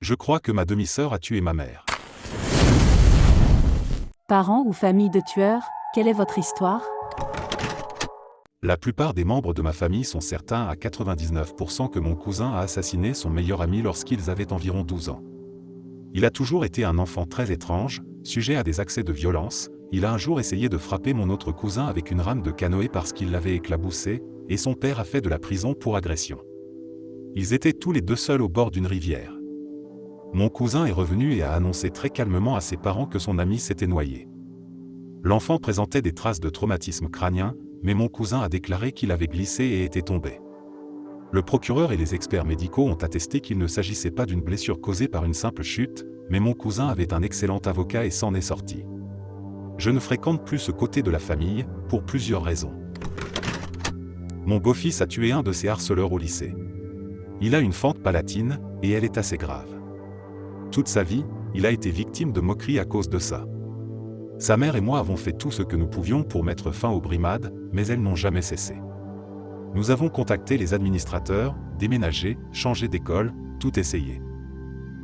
Je crois que ma demi-sœur a tué ma mère. Parents ou famille de tueurs, quelle est votre histoire? La plupart des membres de ma famille sont certains à 99% que mon cousin a assassiné son meilleur ami lorsqu'ils avaient environ 12 ans. Il a toujours été un enfant très étrange, sujet à des accès de violence. Il a un jour essayé de frapper mon autre cousin avec une rame de canoë parce qu'il l'avait éclaboussé, et son père a fait de la prison pour agression. Ils étaient tous les deux seuls au bord d'une rivière. Mon cousin est revenu et a annoncé très calmement à ses parents que son ami s'était noyé. L'enfant présentait des traces de traumatisme crânien, mais mon cousin a déclaré qu'il avait glissé et était tombé. Le procureur et les experts médicaux ont attesté qu'il ne s'agissait pas d'une blessure causée par une simple chute, mais mon cousin avait un excellent avocat et s'en est sorti. Je ne fréquente plus ce côté de la famille, pour plusieurs raisons. Mon beau-fils a tué un de ses harceleurs au lycée. Il a une fente palatine, et elle est assez grave. Toute sa vie, il a été victime de moqueries à cause de ça. Sa mère et moi avons fait tout ce que nous pouvions pour mettre fin aux brimades, mais elles n'ont jamais cessé. Nous avons contacté les administrateurs, déménagé, changé d'école, tout essayé.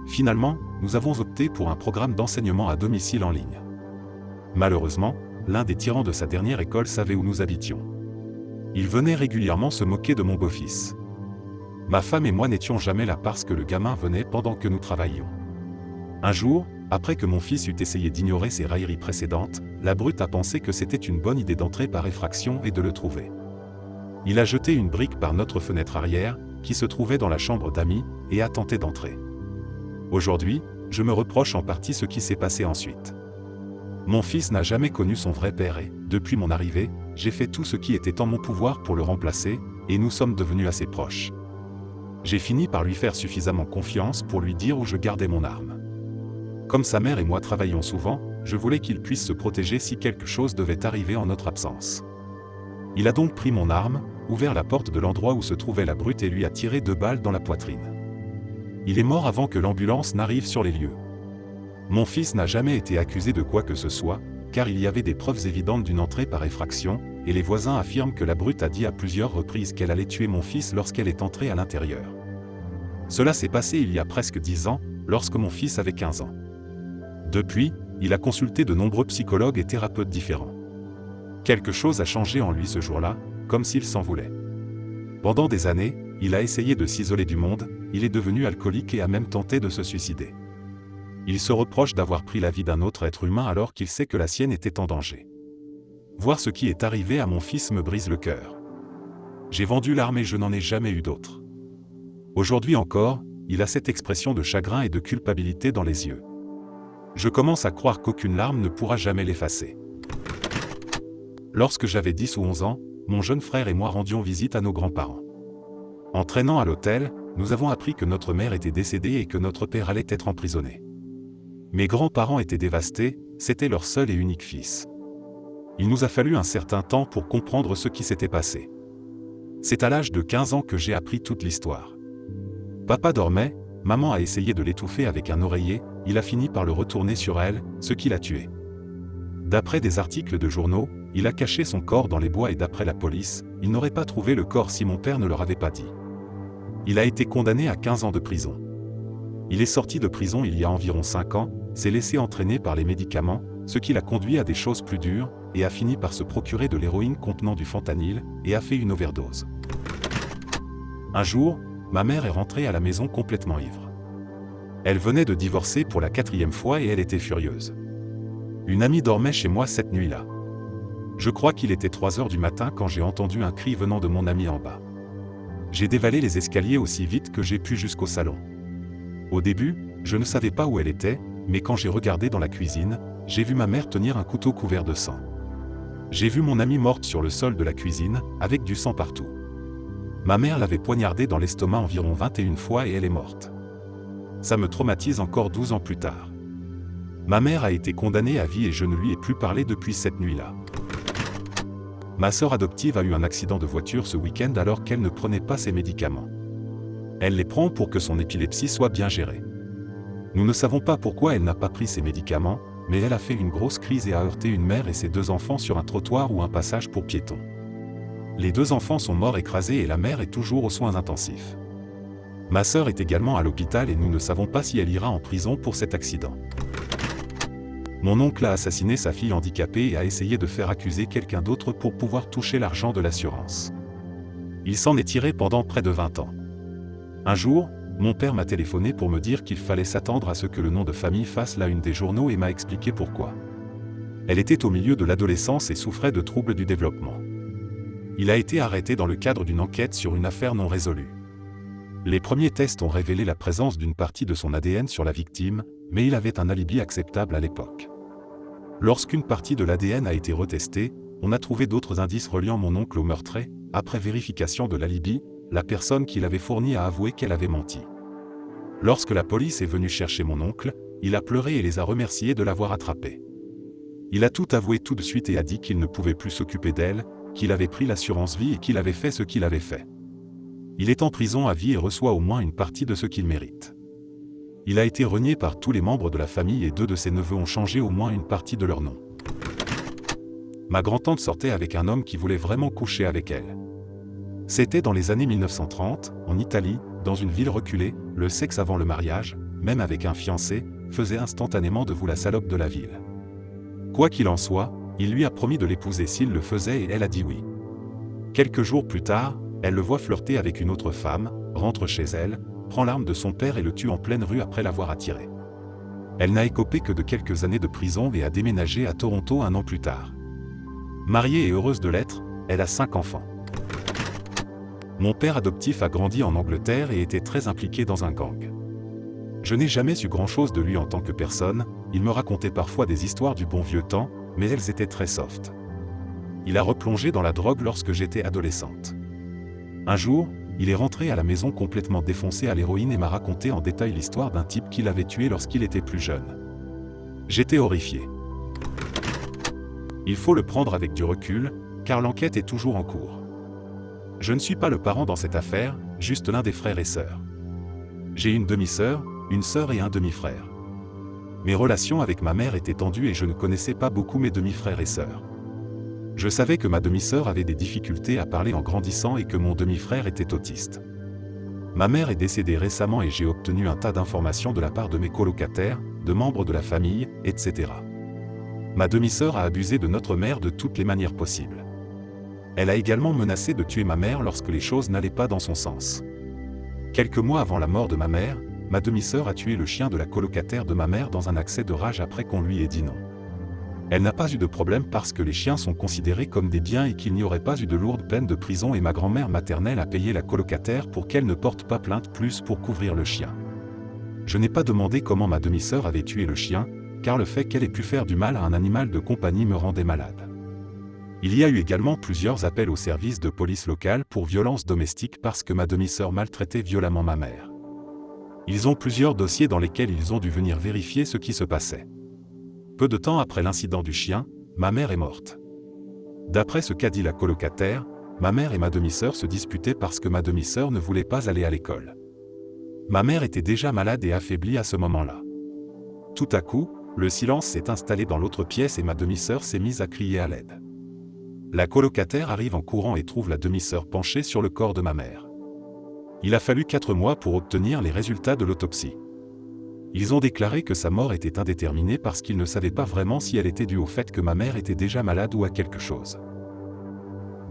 Finalement, nous avons opté pour un programme d'enseignement à domicile en ligne. Malheureusement, l'un des tyrans de sa dernière école savait où nous habitions. Il venait régulièrement se moquer de mon beau-fils. Ma femme et moi n'étions jamais là parce que le gamin venait pendant que nous travaillions. Un jour, après que mon fils eut essayé d'ignorer ses railleries précédentes, la brute a pensé que c'était une bonne idée d'entrer par effraction et de le trouver. Il a jeté une brique par notre fenêtre arrière, qui se trouvait dans la chambre d'amis, et a tenté d'entrer. Aujourd'hui, je me reproche en partie ce qui s'est passé ensuite. Mon fils n'a jamais connu son vrai père et, depuis mon arrivée, j'ai fait tout ce qui était en mon pouvoir pour le remplacer, et nous sommes devenus assez proches. J'ai fini par lui faire suffisamment confiance pour lui dire où je gardais mon arme. Comme sa mère et moi travaillions souvent, je voulais qu'il puisse se protéger si quelque chose devait arriver en notre absence. Il a donc pris mon arme, ouvert la porte de l'endroit où se trouvait la brute et lui a tiré 2 balles dans la poitrine. Il est mort avant que l'ambulance n'arrive sur les lieux. Mon fils n'a jamais été accusé de quoi que ce soit, car il y avait des preuves évidentes d'une entrée par effraction, et les voisins affirment que la brute a dit à plusieurs reprises qu'elle allait tuer mon fils lorsqu'elle est entrée à l'intérieur. Cela s'est passé il y a presque 10 ans, lorsque mon fils avait 15 ans. Depuis, il a consulté de nombreux psychologues et thérapeutes différents. Quelque chose a changé en lui ce jour-là, comme s'il s'en voulait. Pendant des années, il a essayé de s'isoler du monde, il est devenu alcoolique et a même tenté de se suicider. Il se reproche d'avoir pris la vie d'un autre être humain alors qu'il sait que la sienne était en danger. Voir ce qui est arrivé à mon fils me brise le cœur. J'ai vendu l'arme et je n'en ai jamais eu d'autre. Aujourd'hui encore, il a cette expression de chagrin et de culpabilité dans les yeux. Je commence à croire qu'aucune larme ne pourra jamais l'effacer. Lorsque j'avais 10 ou 11 ans, mon jeune frère et moi rendions visite à nos grands-parents. En traînant à l'hôtel, nous avons appris que notre mère était décédée et que notre père allait être emprisonné. Mes grands-parents étaient dévastés, c'était leur seul et unique fils. Il nous a fallu un certain temps pour comprendre ce qui s'était passé. C'est à l'âge de 15 ans que j'ai appris toute l'histoire. Papa dormait, maman a essayé de l'étouffer avec un oreiller, il a fini par le retourner sur elle, ce qui l'a tué. D'après des articles de journaux, il a caché son corps dans les bois et d'après la police, il n'aurait pas trouvé le corps si mon père ne leur avait pas dit. Il a été condamné à 15 ans de prison. Il est sorti de prison il y a environ 5 ans, s'est laissé entraîner par les médicaments, ce qui l'a conduit à des choses plus dures, et a fini par se procurer de l'héroïne contenant du fentanyl, et a fait une overdose. Un jour, ma mère est rentrée à la maison complètement ivre. Elle venait de divorcer pour la 4e fois et elle était furieuse. Une amie dormait chez moi cette nuit-là. Je crois qu'il était 3 heures du matin quand j'ai entendu un cri venant de mon amie en bas. J'ai dévalé les escaliers aussi vite que j'ai pu jusqu'au salon. Au début, je ne savais pas où elle était, mais quand j'ai regardé dans la cuisine, j'ai vu ma mère tenir un couteau couvert de sang. J'ai vu mon amie morte sur le sol de la cuisine, avec du sang partout. Ma mère l'avait poignardée dans l'estomac environ 21 fois et elle est morte. Ça me traumatise encore 12 ans plus tard. Ma mère a été condamnée à vie et je ne lui ai plus parlé depuis cette nuit-là. Ma sœur adoptive a eu un accident de voiture ce week-end alors qu'elle ne prenait pas ses médicaments. Elle les prend pour que son épilepsie soit bien gérée. Nous ne savons pas pourquoi elle n'a pas pris ses médicaments, mais elle a fait une grosse crise et a heurté une mère et ses 2 enfants sur un trottoir ou un passage pour piétons. Les 2 enfants sont morts écrasés et la mère est toujours aux soins intensifs. Ma sœur est également à l'hôpital et nous ne savons pas si elle ira en prison pour cet accident. Mon oncle a assassiné sa fille handicapée et a essayé de faire accuser quelqu'un d'autre pour pouvoir toucher l'argent de l'assurance. Il s'en est tiré pendant près de 20 ans. Un jour, mon père m'a téléphoné pour me dire qu'il fallait s'attendre à ce que le nom de famille fasse la une des journaux et m'a expliqué pourquoi. Elle était au milieu de l'adolescence et souffrait de troubles du développement. Il a été arrêté dans le cadre d'une enquête sur une affaire non résolue. Les premiers tests ont révélé la présence d'une partie de son ADN sur la victime, mais il avait un alibi acceptable à l'époque. Lorsqu'une partie de l'ADN a été retestée, on a trouvé d'autres indices reliant mon oncle au meurtrier. Après vérification de l'alibi, la personne qui l'avait fourni a avoué qu'elle avait menti. Lorsque la police est venue chercher mon oncle, il a pleuré et les a remerciés de l'avoir attrapé. Il a tout avoué tout de suite et a dit qu'il ne pouvait plus s'occuper d'elle, qu'il avait pris l'assurance vie et qu'il avait fait ce qu'il avait fait. Il est en prison à vie et reçoit au moins une partie de ce qu'il mérite. Il a été renié par tous les membres de la famille et 2 de ses neveux ont changé au moins une partie de leur nom. Ma grand-tante sortait avec un homme qui voulait vraiment coucher avec elle. C'était dans les années 1930, en Italie, dans une ville reculée, le sexe avant le mariage, même avec un fiancé, faisait instantanément de vous la salope de la ville. Quoi qu'il en soit, il lui a promis de l'épouser s'il le faisait et elle a dit oui. Quelques jours plus tard, elle le voit flirter avec une autre femme, rentre chez elle, prend l'arme de son père et le tue en pleine rue après l'avoir attiré. Elle n'a écopé que de quelques années de prison et a déménagé à Toronto 1 an plus tard. Mariée et heureuse de l'être, elle a 5 enfants. Mon père adoptif a grandi en Angleterre et était très impliqué dans un gang. Je n'ai jamais su grand-chose de lui en tant que personne, il me racontait parfois des histoires du bon vieux temps, mais elles étaient très soft. Il a replongé dans la drogue lorsque j'étais adolescente. Un jour, il est rentré à la maison complètement défoncé à l'héroïne et m'a raconté en détail l'histoire d'un type qu'il avait tué lorsqu'il était plus jeune. J'étais horrifié. Il faut le prendre avec du recul, car l'enquête est toujours en cours. Je ne suis pas le parent dans cette affaire, juste l'un des frères et sœurs. J'ai une demi-sœur, une sœur et un demi-frère. Mes relations avec ma mère étaient tendues et je ne connaissais pas beaucoup mes demi-frères et sœurs. Je savais que ma demi-sœur avait des difficultés à parler en grandissant et que mon demi-frère était autiste. Ma mère est décédée récemment et j'ai obtenu un tas d'informations de la part de mes colocataires, de membres de la famille, etc. Ma demi-sœur a abusé de notre mère de toutes les manières possibles. Elle a également menacé de tuer ma mère lorsque les choses n'allaient pas dans son sens. Quelques mois avant la mort de ma mère, ma demi-sœur a tué le chien de la colocataire de ma mère dans un accès de rage après qu'on lui ait dit non. Elle n'a pas eu de problème parce que les chiens sont considérés comme des biens et qu'il n'y aurait pas eu de lourde peine de prison et ma grand-mère maternelle a payé la colocataire pour qu'elle ne porte pas plainte plus pour couvrir le chien. Je n'ai pas demandé comment ma demi-sœur avait tué le chien, car le fait qu'elle ait pu faire du mal à un animal de compagnie me rendait malade. Il y a eu également plusieurs appels au service de police locale pour violences domestiques parce que ma demi-sœur maltraitait violemment ma mère. Ils ont plusieurs dossiers dans lesquels ils ont dû venir vérifier ce qui se passait. Peu de temps après l'incident du chien, ma mère est morte. D'après ce qu'a dit la colocataire, ma mère et ma demi-sœur se disputaient parce que ma demi-sœur ne voulait pas aller à l'école. Ma mère était déjà malade et affaiblie à ce moment-là. Tout à coup, le silence s'est installé dans l'autre pièce et ma demi-sœur s'est mise à crier à l'aide. La colocataire arrive en courant et trouve la demi-sœur penchée sur le corps de ma mère. Il a fallu 4 mois pour obtenir les résultats de l'autopsie. Ils ont déclaré que sa mort était indéterminée parce qu'ils ne savaient pas vraiment si elle était due au fait que ma mère était déjà malade ou à quelque chose.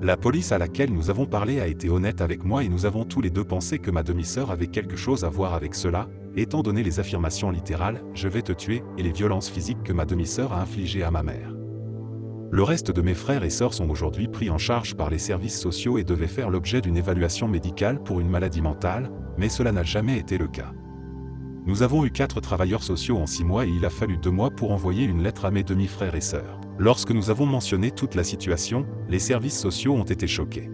La police à laquelle nous avons parlé a été honnête avec moi et nous avons tous les 2 pensé que ma demi-sœur avait quelque chose à voir avec cela, étant donné les affirmations littérales « je vais te tuer » et les violences physiques que ma demi-sœur a infligées à ma mère. Le reste de mes frères et sœurs sont aujourd'hui pris en charge par les services sociaux et devaient faire l'objet d'une évaluation médicale pour une maladie mentale, mais cela n'a jamais été le cas. Nous avons eu 4 travailleurs sociaux en 6 mois et il a fallu 2 mois pour envoyer une lettre à mes demi-frères et sœurs. Lorsque nous avons mentionné toute la situation, les services sociaux ont été choqués.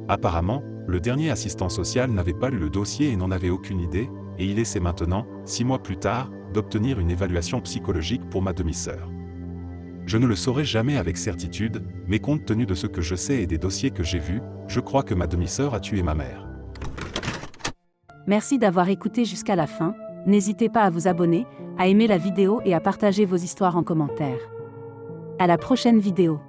Apparemment, le dernier assistant social n'avait pas lu le dossier et n'en avait aucune idée, et il essaie maintenant, 6 mois plus tard, d'obtenir une évaluation psychologique pour ma demi-sœur. Je ne le saurai jamais avec certitude, mais compte tenu de ce que je sais et des dossiers que j'ai vus, je crois que ma demi-sœur a tué ma mère. Merci d'avoir écouté jusqu'à la fin. N'hésitez pas à vous abonner, à aimer la vidéo et à partager vos histoires en commentaire. À la prochaine vidéo.